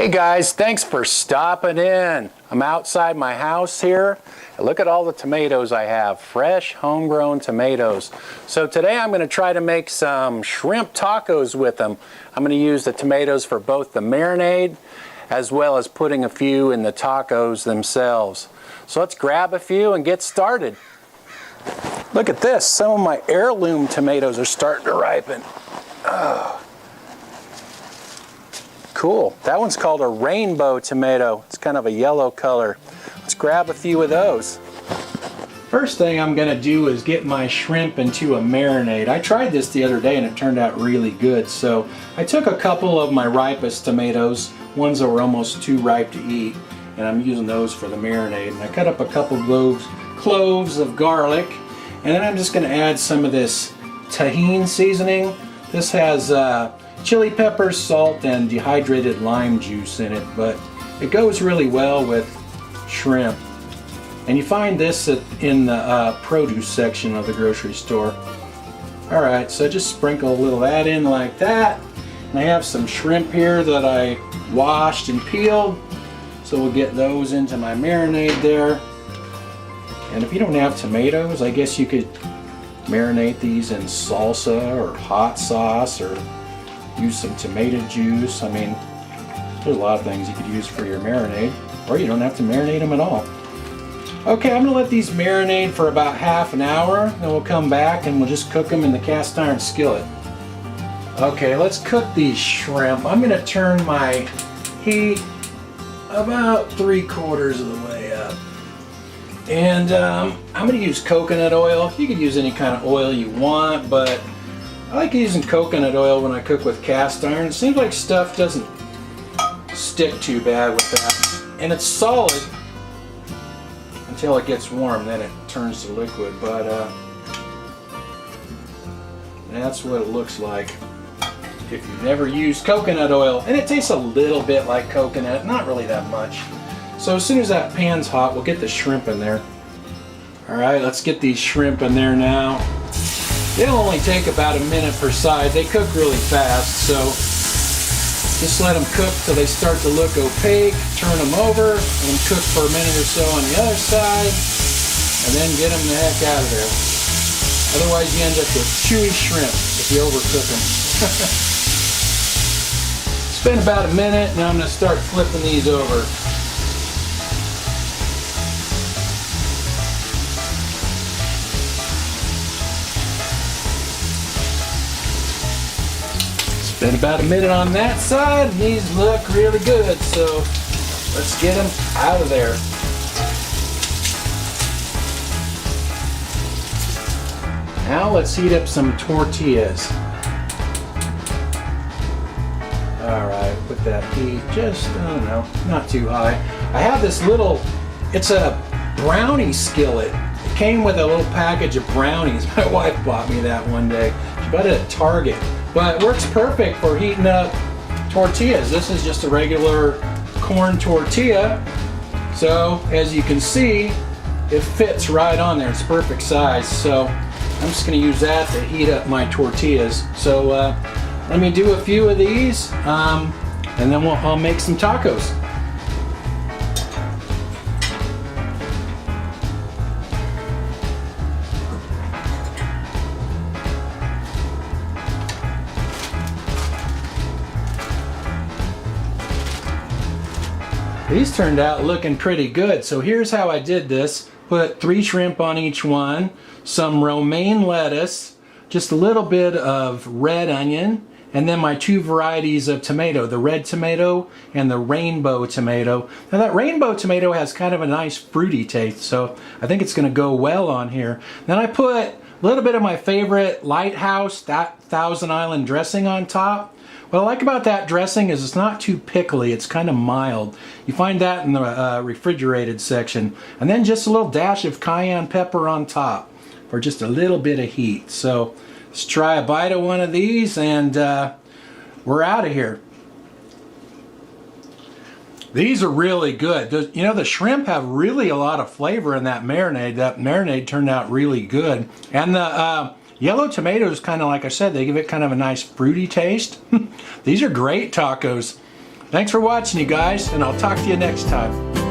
Hey guys, thanks for stopping in. I'm outside my house here. Look at all the tomatoes I have, fresh homegrown tomatoes. So today I'm going to try to make some shrimp tacos with them. I'm going to use the tomatoes for both the marinade as well as putting a few in the tacos themselves. So let's grab a few and get started. Look at this, some of my heirloom tomatoes are starting to ripen. Oh. Cool. That one's called a rainbow tomato. It's kind of a yellow color. Let's grab a few of those. First thing I'm going to do is get my shrimp into a marinade. I tried this the other day and it turned out really good. So I took a couple of my ripest tomatoes, ones that were almost too ripe to eat, and I'm using those for the marinade. And I cut up a couple cloves of garlic, and then I'm just going to add some of this tahini seasoning. This has chili peppers, salt, and dehydrated lime juice in it, but it goes really well with shrimp. And you find this in the produce section of the grocery store. Alright, so just sprinkle a little of that in like that. And I have some shrimp here that I washed and peeled, so we'll get those into my marinade there. And if you don't have tomatoes, I guess you could marinate these in salsa or hot sauce, or use some tomato juice. I mean, there's a lot of things you could use for your marinade, or you don't have to marinate them at all. Okay, I'm going to let these marinate for about half an hour, then we'll come back and we'll just cook them in the cast iron skillet. Okay, let's cook these shrimp. I'm going to turn my heat about 3/4 of the way up. And I'm going to use coconut oil. You could use any kind of oil you want, but I like using coconut oil when I cook with cast iron. It seems like stuff doesn't stick too bad with that. And it's solid until it gets warm, then it turns to liquid. But that's what it looks like if you've never used coconut oil. And it tastes a little bit like coconut, not really that much. So as soon as that pan's hot, we'll get the shrimp in there. Alright, let's get these shrimp in there now. They'll only take about a minute per side. They cook really fast, so just let them cook till they start to look opaque. Turn them over, let them cook for a minute or so on the other side, and then get them the heck out of there. Otherwise you end up with chewy shrimp if you overcook them. It's been about a minute, now I'm going to start flipping these over. Been about a minute on that side, and these look really good, so let's get them out of there. Now let's heat up some tortillas. Alright, put that heat just, I don't know, not too high. I have this little, it's a brownie skillet. It came with a little package of brownies. My wife bought me that one day. She bought it at Target. But it works perfect for heating up tortillas. This is just a regular corn tortilla. So as you can see, it fits right on there. It's perfect size. So I'm just going to use that to heat up my tortillas. So let me do a few of these and then I'll make some tacos. These turned out looking pretty good. So here's how I did this. Put 3 shrimp on each one, some romaine lettuce, just a little bit of red onion, and then my 2 varieties of tomato, the red tomato and the rainbow tomato. Now that rainbow tomato has kind of a nice fruity taste, so I think it's going to go well on here. Then I put a little bit of my favorite Lighthouse, that Thousand Island dressing on top. What I like about that dressing is it's not too pickly, it's kind of mild. You find that in the refrigerated section. And then just a little dash of cayenne pepper on top for just a little bit of heat. So let's try a bite of one of these and we're out of here. These are really good. You know, the shrimp have really a lot of flavor in that marinade. That marinade turned out really good. And the yellow tomatoes, kind of like I said, they give it kind of a nice fruity taste. These are great tacos. Thanks for watching, you guys, and I'll talk to you next time.